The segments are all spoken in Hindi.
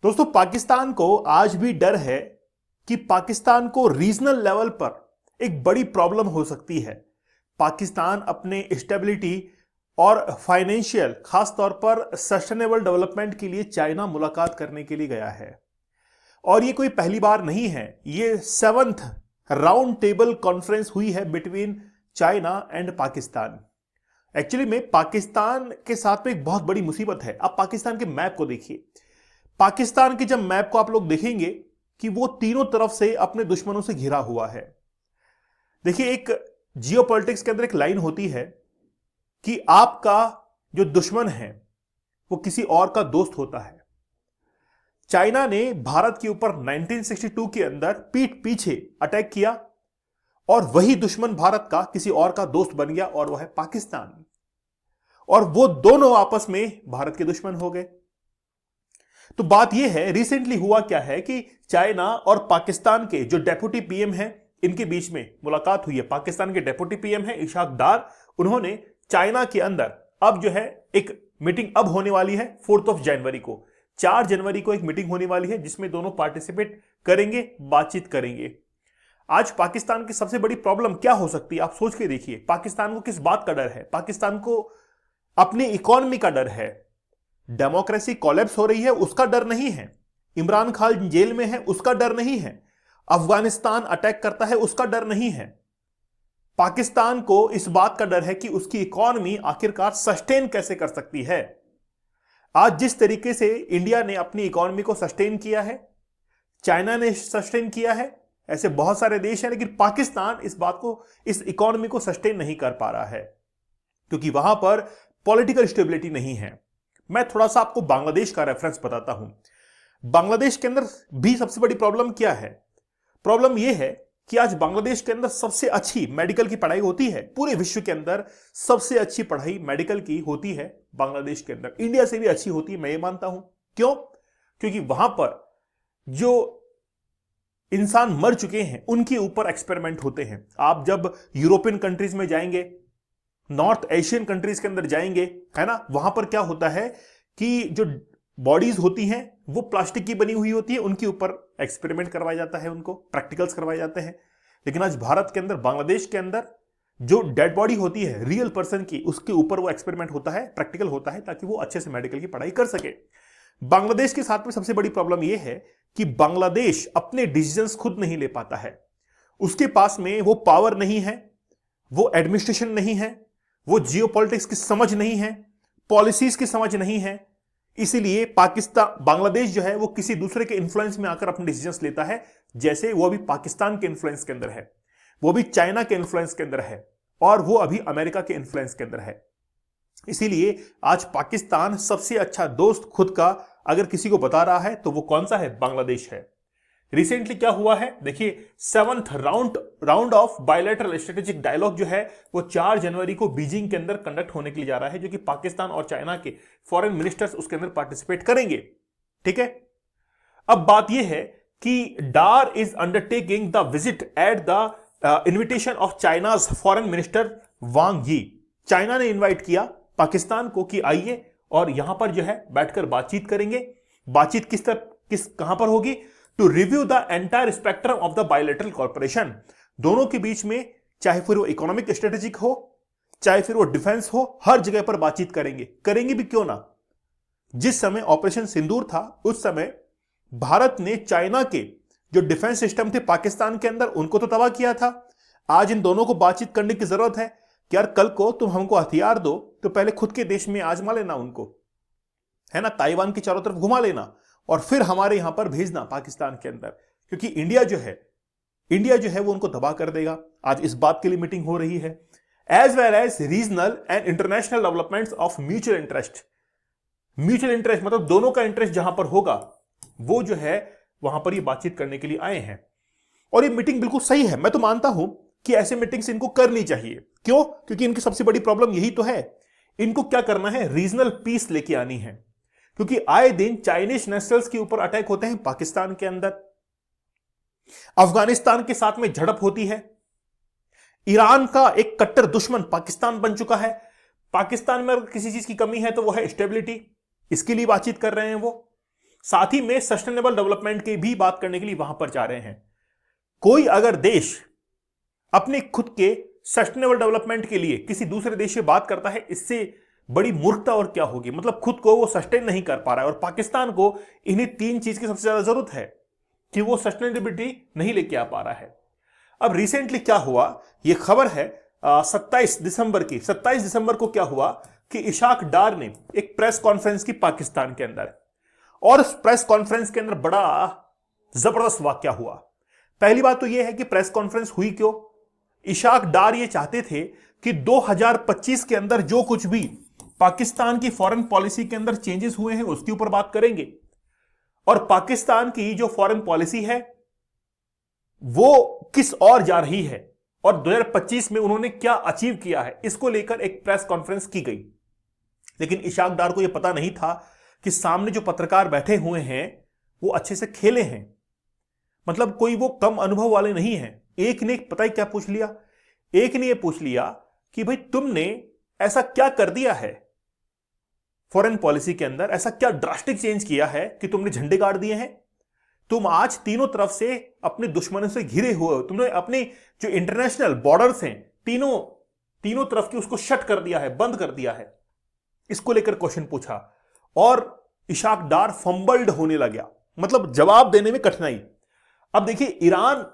दोस्तों, पाकिस्तान को आज भी डर है कि पाकिस्तान को रीजनल लेवल पर एक बड़ी प्रॉब्लम हो सकती है। पाकिस्तान अपने स्टेबिलिटी और फाइनेंशियल, खास तौर पर सस्टेनेबल डेवलपमेंट के लिए चाइना मुलाकात करने के लिए गया है। और ये कोई पहली बार नहीं है, ये 7th राउंड टेबल कॉन्फ्रेंस हुई है between China and Pakistan. Actually में पाकिस्तान के साथ में एक बहुत बड़ी मुसीबत है। आप पाकिस्तान के मैप को देखिए। पाकिस्तान के जब मैप को आप लोग देखेंगे कि वो तीनों तरफ से अपने दुश्मनों से घिरा हुआ है। देखिए, एक जियोपॉलिटिक्स के अंदर एक लाइन होती है कि आपका जो दुश्मन है वो किसी और का दोस्त होता है। चाइना ने भारत के ऊपर 1962 के अंदर पीठ पीछे अटैक किया और वही दुश्मन भारत का किसी और का दोस्त बन गया और वह है पाकिस्तान। और वो दोनों आपस में भारत के दुश्मन हो गए। तो बात यह है, रिसेंटली हुआ क्या है कि चाइना और पाकिस्तान के जो डेप्यूटी पीएम हैं, इनके बीच में मुलाकात हुई है। पाकिस्तान के डेप्यूटी पीएम हैं इशाक डार, उन्होंने चाइना के अंदर अब जो है एक मीटिंग अब होने वाली है 4 जनवरी को। 4 जनवरी को एक मीटिंग होने वाली है जिसमें दोनों पार्टिसिपेट करेंगे, बातचीत करेंगे। आज पाकिस्तान की सबसे बड़ी प्रॉब्लम क्या हो सकती है, आप सोच के देखिए। पाकिस्तान को किस बात का डर है? पाकिस्तान को अपनी इकोनॉमी का डर है। डेमोक्रेसी कोलैप्स हो रही है, उसका डर नहीं है। इमरान खान जेल में है, उसका डर नहीं है। अफगानिस्तान अटैक करता है, उसका डर नहीं है। पाकिस्तान को इस बात का डर है कि उसकी इकोनॉमी आखिरकार सस्टेन कैसे कर सकती है। आज जिस तरीके से इंडिया ने अपनी इकोनॉमी को सस्टेन किया है, चाइना ने सस्टेन किया है, ऐसे बहुत सारे देश हैं, लेकिन पाकिस्तान इस बात को, इस इकोनॉमी को सस्टेन नहीं कर पा रहा है क्योंकि वहां पर पॉलिटिकल स्टेबिलिटी नहीं है। मैं थोड़ा सा आपको बांग्लादेश का रेफरेंस बताता हूं। बांग्लादेश के अंदर भी सबसे बड़ी प्रॉब्लम क्या है? प्रॉब्लम यह है कि आज बांग्लादेश के अंदर सबसे अच्छी मेडिकल की पढ़ाई होती है। पूरे विश्व के अंदर सबसे अच्छी पढ़ाई मेडिकल की होती है बांग्लादेश के अंदर। इंडिया से भी अच्छी होती है, मैं ये मानता हूं। क्यों? क्योंकि वहां पर जो इंसान मर चुके हैं उनके ऊपर एक्सपेरिमेंट होते हैं। आप जब यूरोपियन कंट्रीज में जाएंगे, नॉर्थ एशियन कंट्रीज के अंदर जाएंगे, है ना, वहां पर क्या होता है कि जो बॉडीज होती हैं वो प्लास्टिक की बनी हुई होती है, उनके ऊपर एक्सपेरिमेंट करवाया जाता है, उनको प्रैक्टिकल्स करवाए जाते हैं। लेकिन आज भारत के अंदर, बांग्लादेश के अंदर जो डेड बॉडी होती है रियल पर्सन की, उसके ऊपर वो एक्सपेरिमेंट होता है, प्रैक्टिकल होता है, ताकि वो अच्छे से मेडिकल की पढ़ाई कर सके। बांग्लादेश के साथ में सबसे बड़ी प्रॉब्लम यह है कि बांग्लादेश अपने डिसीजंस खुद नहीं ले पाता है। उसके पास में वो पावर नहीं है, वो एडमिनिस्ट्रेशन नहीं है, वो जियोपॉलिटिक्स की समझ नहीं है, पॉलिसीज की समझ नहीं है। इसीलिए पाकिस्तान, बांग्लादेश जो है वो किसी दूसरे के इन्फ्लुएंस में आकर अपने डिसीजंस लेता है। जैसे वो अभी पाकिस्तान के इन्फ्लुएंस के अंदर है, वो भी चाइना के इन्फ्लुएंस के अंदर है, और वो अभी अमेरिका के इन्फ्लुएंस के अंदर है। इसीलिए आज पाकिस्तान सबसे अच्छा दोस्त खुद का अगर किसी को बता रहा है तो वो कौन सा है? बांग्लादेश है। रिसेंटली क्या हुआ है देखिए, 7th round of bilateral strategic dialogue जो है वो 4 जनवरी को बीजिंग के अंदर कंडक्ट होने के लिए जा रहा है, जो कि पाकिस्तान और चाइना के फॉरेन मिनिस्टर्स उसके अंदर पार्टिसिपेट करेंगे। ठीक है, अब बात यह है कि Dar is undertaking the visit at the invitation of China's foreign minister Wang Yi. China ने इन्वाइट किया पाकिस्तान को कि आइए और यहां पर जो है बैठकर बातचीत करेंगे। बातचीत किस कहां पर होगी? To review the entire spectrum of the bilateral corporation. दोनों के बीच में, चाहे फिर वो इकोनॉमिक स्ट्रेटेजिक हो, चाहे फिर वो डिफेंस हो, हर जगह पर बातचीत करेंगे भी क्यों ना। जिस समय ऑपरेशन सिंदूर था उस समय भारत ने चाइना के जो डिफेंस सिस्टम थे पाकिस्तान के अंदर, उनको तो तबाह किया था। आज इन दोनों को बातचीत करने की जरूरत है कि यार कल को तुम हमको हथियार दो तो पहले खुद के देश में आजमा लेना उनको, है ना, ताइवान की चारों तरफ घुमा लेना और फिर हमारे यहां पर भेजना पाकिस्तान के अंदर, क्योंकि इंडिया जो है वो उनको तबाह कर देगा। आज इस बात के लिए मीटिंग हो रही है, as well as regional and international developments of mutual interest. Mutual interest मतलब दोनों का इंटरेस्ट जहां पर होगा वो जो है वहां पर ये बातचीत करने के लिए आए हैं। और ये मीटिंग बिल्कुल सही है। मैं तो मानता हूं कि ऐसे मीटिंग्स इनको करनी चाहिए। क्यों? क्योंकि इनकी सबसे बड़ी प्रॉब्लम यही तो है, इनको क्या करना है? रीजनल पीस लेके आनी है। क्योंकि आए दिन चाइनीज नेशनल्स के ऊपर अटैक होते हैं पाकिस्तान के अंदर, अफगानिस्तान के साथ में झड़प होती है, ईरान का एक कट्टर दुश्मन पाकिस्तान बन चुका है। पाकिस्तान में अगर किसी चीज की कमी है तो वो है स्टेबिलिटी, इसके लिए बातचीत कर रहे हैं वो। साथ ही में सस्टेनेबल डेवलपमेंट की भी बात करने के लिए वहां पर जा रहे हैं। कोई अगर देश अपने खुद के सस्टेनेबल डेवलपमेंट के लिए किसी दूसरे देश से बात करता है, इससे बड़ी मूर्खता और क्या होगी। मतलब खुद को वो सस्टेन नहीं कर पा रहा है, और पाकिस्तान को इन्हीं तीन चीज की सबसे ज्यादा जरूरत है कि वो सस्टेनेबिलिटी नहीं लेके आ पा रहा है। अब रिसेंटली क्या हुआ, ये खबर है 27 दिसंबर की। 27 दिसंबर को क्या हुआ कि इशाक डार ने एक प्रेस कॉन्फ्रेंस की पाकिस्तान के अंदर, और उस प्रेस कॉन्फ्रेंस के अंदर बड़ा जबरदस्त वाकया हुआ। पहली बात तो यह है कि प्रेस कॉन्फ्रेंस हुई क्यों। इशाक डार ये चाहते थे कि 2025 के अंदर जो कुछ भी पाकिस्तान की फॉरेन पॉलिसी के अंदर चेंजेस हुए हैं उसके ऊपर बात करेंगे, और पाकिस्तान की जो फॉरेन पॉलिसी है वो किस ओर जा रही है, और 2025 में उन्होंने क्या अचीव किया है, इसको लेकर एक प्रेस कॉन्फ्रेंस की गई। लेकिन इशाक डार को यह पता नहीं था कि सामने जो पत्रकार बैठे हुए हैं वो अच्छे से खेले हैं, मतलब कोई वो कम अनुभव वाले नहीं हैं। एक ने पता ही क्या पूछ लिया, एक ने यह पूछ लिया कि भाई तुमने ऐसा क्या कर दिया है फॉरेन पॉलिसी के अंदर, ऐसा क्या ड्रास्टिक चेंज किया है कि तुमने झंडे गाड़ दिए हैं। तुम आज तीनों तरफ से अपने दुश्मनों से घिरे हुए हो, तुमने अपने जो इंटरनेशनल बॉर्डर्स हैं तीनों तरफ की उसको शट कर दिया है, बंद कर दिया है। इसको लेकर क्वेश्चन पूछा और इशाक डार फंबल्ड होने लगा, मतलब जवाब देने में कठिनाई। अब देखिए ईरान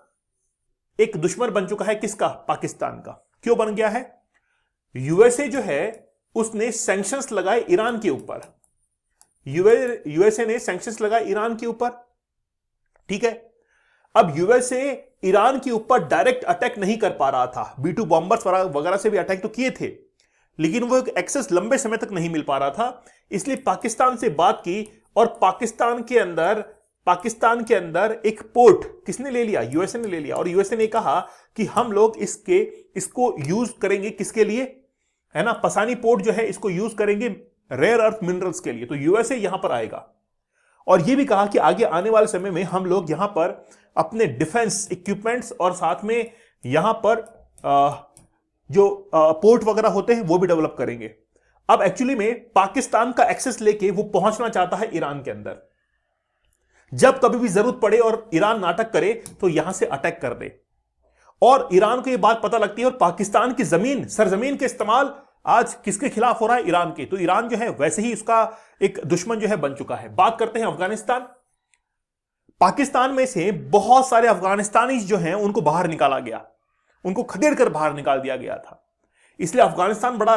एक दुश्मन बन चुका है किसका, पाकिस्तान का। क्यों बन गया है, यूएसए जो है उसने सैंक्शंस लगाए ईरान के ऊपर, यूएसए ने सैंक्शंस लगाए ईरान के ऊपर, ठीक है। अब यूएसए ईरान के ऊपर डायरेक्ट अटैक नहीं कर पा रहा था, B2 बॉम्बर्स वगैरह से भी अटैक तो किए थे, लेकिन वो एक एक्सेस लंबे समय तक नहीं मिल पा रहा था। इसलिए पाकिस्तान से बात की, और पाकिस्तान के अंदर एक पोर्ट किसने ले लिया, यूएसए ने ले लिया। और यूएसए ने कहा कि हम लोग इसको यूज करेंगे किसके लिए, है ना, पसानी पोर्ट जो है इसको यूज करेंगे रेयर अर्थ मिनरल्स के लिए। तो यूएसए यहां पर आएगा, और यह भी कहा कि आगे आने वाले समय में हम लोग यहां पर अपने डिफेंस इक्विपमेंट्स और साथ में यहां पर जो पोर्ट वगैरह होते हैं वो भी डेवलप करेंगे। अब एक्चुअली में पाकिस्तान का एक्सेस लेके वो पहुंचना चाहता है ईरान के अंदर, जब कभी भी जरूरत पड़े और ईरान नाटक करे तो यहां से अटैक कर दे। और ईरान को यह बात पता लगती है, और पाकिस्तान की सरजमीन के इस्तेमाल आज किसके खिलाफ हो रहा है, ईरान के। तो ईरान जो है वैसे ही उसका एक दुश्मन जो है बन चुका है। बात करते हैं अफगानिस्तान। पाकिस्तान में से बहुत सारे अफगानिस्तानी जो हैं उनको बाहर निकाला गया, उनको खदेड़ कर बाहर निकाल दिया गया था। इसलिए अफगानिस्तान बड़ा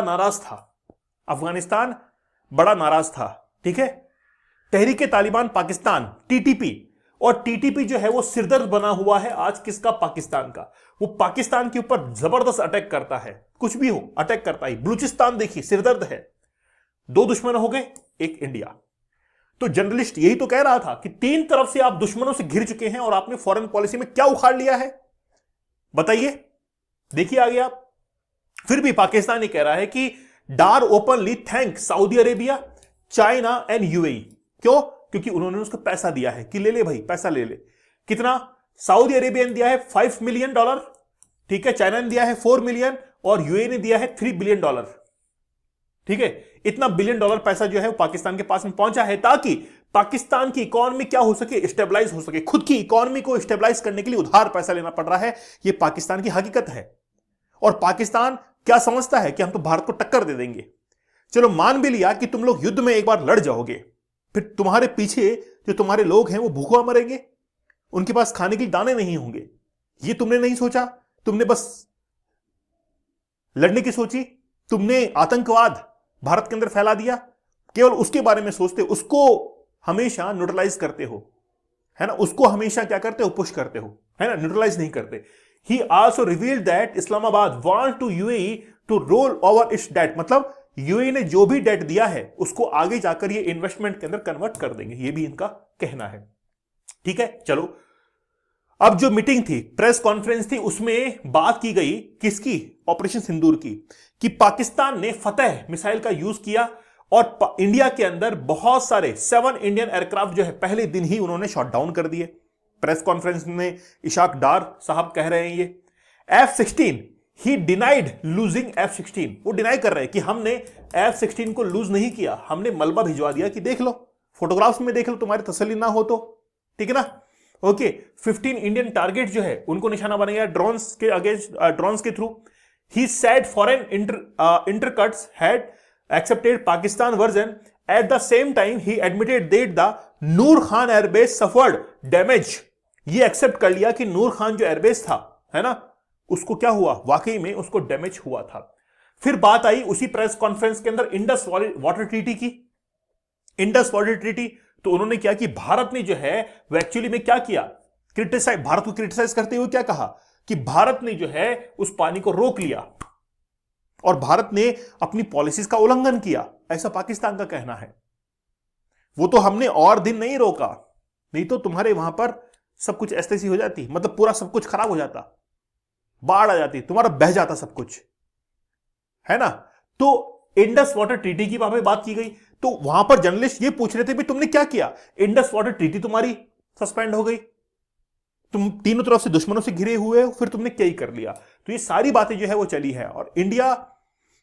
नाराज था, ठीक है। तहरीके तालिबान पाकिस्तान TTP, और TTP जो है वो सिरदर्द बना हुआ है आज किसका, पाकिस्तान का। वो पाकिस्तान के ऊपर जबरदस्त अटैक करता है, कुछ भी हो अटैक करता है। बलूचिस्तान देखिए सिरदर्द है, दो दुश्मन हो गए, एक इंडिया। तो जर्नलिस्ट यही तो कह रहा था कि तीन तरफ से आप दुश्मनों से घिर चुके हैं और आपने फॉरेन पॉलिसी में क्या उखाड़ लिया है, बताइए। देखिए आगे आप, फिर भी पाकिस्तान ये कह रहा है कि Dar openly thank Saudi Arabia, China and UAE। क्यों, क्योंकि उन्होंने उसको पैसा दिया है कि ले ले भाई, पैसा ले ले। कितना, सऊदी अरेबिया ने दिया है $5 मिलियन, ठीक है, चाइना ने दिया है 4 मिलियन, और UAE ने दिया है $3 बिलियन, ठीक है। इतना $1 बिलियन पैसा जो है वो पाकिस्तान के पास में पहुंचा है, ताकि पाकिस्तान की इकोनॉमी क्या हो सके, स्टेबलाइज हो सके। खुद की इकोनॉमी को स्टेबलाइज करने के लिए उधार पैसा लेना पड़ रहा है, यह पाकिस्तान की हकीकत है। और पाकिस्तान क्या समझता है कि हम तो भारत को टक्कर दे देंगे। चलो मान भी लिया कि तुम लोग युद्ध में एक बार लड़ जाओगे, फिर तुम्हारे पीछे जो तुम्हारे लोग हैं वो भूखा मरेंगे, उनके पास खाने के लिए दाने नहीं होंगे। ये तुमने नहीं सोचा, तुमने बस लड़ने की सोची, तुमने आतंकवाद भारत के अंदर फैला दिया, केवल उसके बारे में सोचते, उसको हमेशा न्यूट्रलाइज करते हो, है ना, उसको हमेशा क्या करते हो, पुश करते हो, है ना, न्यूट्रलाइज नहीं करते। He also revealed that Islamabad want to UAE to roll over its debt, मतलब UAE ने जो भी डेट दिया है उसको आगे जाकर ये इन्वेस्टमेंट के अंदर कन्वर्ट कर देंगे, ये भी इनका कहना है, ठीक है। चलो, अब जो मीटिंग थी, प्रेस कॉन्फ्रेंस थी, उसमें बात की गई किसकी, ऑपरेशन सिंदूर की, कि पाकिस्तान ने फतेह मिसाइल का यूज किया और इंडिया के अंदर बहुत सारे 7 इंडियन एयरक्राफ्ट जो है पहले दिन ही उन्होंने शॉट डाउन कर दिए। प्रेस कॉन्फ्रेंस में इशाक डार साहब कह रहे हैं ये F-16, ही डिनाइड लूजिंग F-16, वो डिनाई कर रहे हैं कि हमने F-16 को लूज नहीं किया, हमने मलबा भिजवा दिया कि देख लो फोटोग्राफ्स में देख लो, तुम्हारी तसल्ली ना हो तो, ठीक है ना। ओके, 15 इंडियन टारगेट जो है उनको निशाना बनाया ड्रोन्स के अगेंस्ट, ड्रोन्स के through. He said foreign intercuts had accepted Pakistan version. At the same time he admitted that the Nur Khan airbase suffered damage. ये एक्सेप्ट कर लिया कि नूर खान जो एयरबेस था, है ना, उसको क्या हुआ, वाकई में उसको डैमेज हुआ था। फिर बात आई उसी प्रेस कॉन्फ्रेंस के अंदर इंडस वाटर ट्रीटी की। इंडस वाटर ट्रीटी, तो उन्होंने क्या कि भारत ने जो है वो एक्चुअली में क्या किया, क्रिटिसाइज, भारत को क्रिटिसाइज करते हुए क्या कहा कि भारत ने जो है उस पानी को रोक लिया और भारत ने अपनी पॉलिसीज का उल्लंघन किया, ऐसा पाकिस्तान का कहना है। वो तो हमने और दिन नहीं रोका, नहीं तो तुम्हारे वहां पर सब कुछ ऐसे ही हो जाती, मतलब पूरा सब कुछ खराब हो जाता, बाढ़ आ जाती, तुम्हारा बह जाता सब कुछ, है ना। तो इंडस वाटर ट्रीटी की वहां पे बात की गई, तो वहां पर जर्नलिस्ट ये पूछ रहे थे भी तुमने क्या किया, इंडस वाटर ट्रीटी तुम्हारी सस्पेंड हो गई, तुम तीनों तरफ से दुश्मनों से घिरे हुए हो, फिर तुमने क्या ही कर लिया। तो ये सारी बातें जो है वो चली है और इंडिया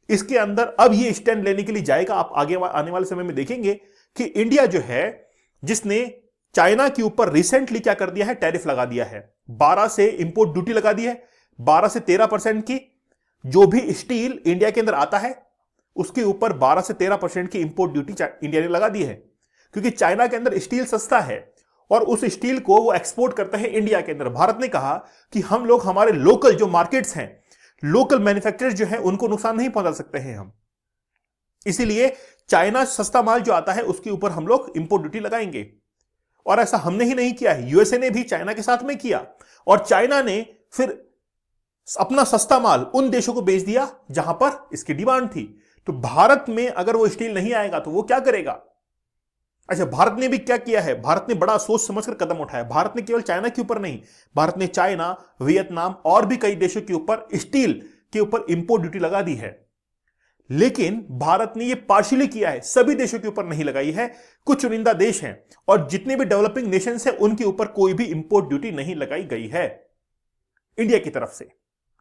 इसके अंदर अब ये स्टैंड लेने के लिए जाएगा। आप आगे आने वाले समय में देखेंगे कि इंडिया जो है, जिसने चाइना के ऊपर रिसेंटली क्या कर दिया है, टैरिफ लगा दिया है, 12 से इंपोर्ट ड्यूटी लगा दी है, 12 से 13% की। जो भी स्टील इंडिया के अंदर आता है उसके ऊपर 12 से 13% की इंपोर्ट ड्यूटी इंडिया ने लगा दी है, क्योंकि चाइना के अंदर स्टील सस्ता है और उस स्टील को वो एक्सपोर्ट करते हैं इंडिया के अंदर। भारत ने कहा कि हम लोग हमारे लोकल जो मार्केट्स हैं, लोकल मैन्युफैक्चरर्स जो हैं, उनको नुकसान नहीं पहुंचा सकते हैं हम, इसीलिए चाइना सस्ता माल जो आता है उसके ऊपर हम लोग इंपोर्ट ड्यूटी लगाएंगे। और ऐसा हमने ही नहीं किया है, यूएसए ने भी चाइना के साथ में किया और चाइना ने फिर अपना सस्ता माल उन देशों को बेच दिया जहां पर इसकी डिमांड थी। तो भारत में अगर वो स्टील नहीं आएगा तो वो क्या करेगा। अच्छा, भारत ने भी क्या किया है, भारत ने बड़ा सोच समझकर कदम उठाया। भारत ने केवल चाइना के ऊपर नहीं, भारत ने चाइना, वियतनाम और भी कई देशों के ऊपर स्टील के ऊपर इंपोर्ट ड्यूटी लगा दी है। लेकिन भारत ने यह पार्शियली किया है, सभी देशों के ऊपर नहीं लगाई है, कुछ चुनिंदा देश हैं और जितने भी डेवलपिंग नेशंस हैं उनके ऊपर कोई भी इंपोर्ट ड्यूटी नहीं लगाई गई है इंडिया की तरफ से,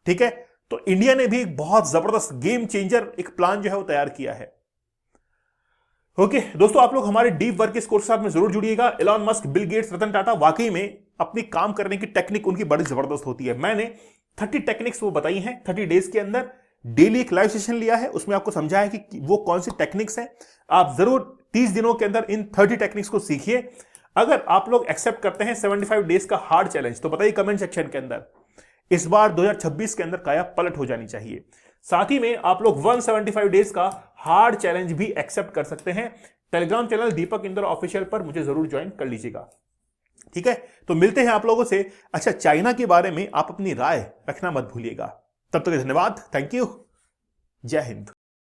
ठीक है। तो इंडिया ने भी एक बहुत जबरदस्त गेम चेंजर एक प्लान जो है वो तैयार किया है। ओके दोस्तों, आप लोग हमारे डीप वर्क इस कोर्स के साथ में जरूर जुड़िएगा। Elon Musk, Bill Gates, Ratan Tata वाकई में अपनी काम करने की टेक्निक उनकी बड़ी जबरदस्त होती है। मैंने 30 टेक्निक्स वो बताई हैं, 30 डेज के अंदर डेली एक लाइव सेशन लिया है, उसमें आपको समझाया है कि वो कौन सी टेक्निक्स हैं। आप जरूर 30 दिनों के अंदर इन 30 टेक्निक्स को सीखिए। अगर आप लोग एक्सेप्ट करते हैं 75 डेज का हार्ड चैलेंज तो बताइए कमेंट सेक्शन के अंदर। इस बार 2026 के अंदर काया पलट हो जानी चाहिए। साथ ही में आप लोग 175 डेज का हार्ड चैलेंज भी एक्सेप्ट कर सकते हैं। टेलीग्राम चैनल दीपक इंदौर ऑफिशियल पर मुझे जरूर ज्वाइन कर लीजिएगा, ठीक है। तो मिलते हैं आप लोगों से। अच्छा, चाइना के बारे में आप अपनी राय रखना मत भूलिएगा। तब तक धन्यवाद, थैंक यू, जय हिंद।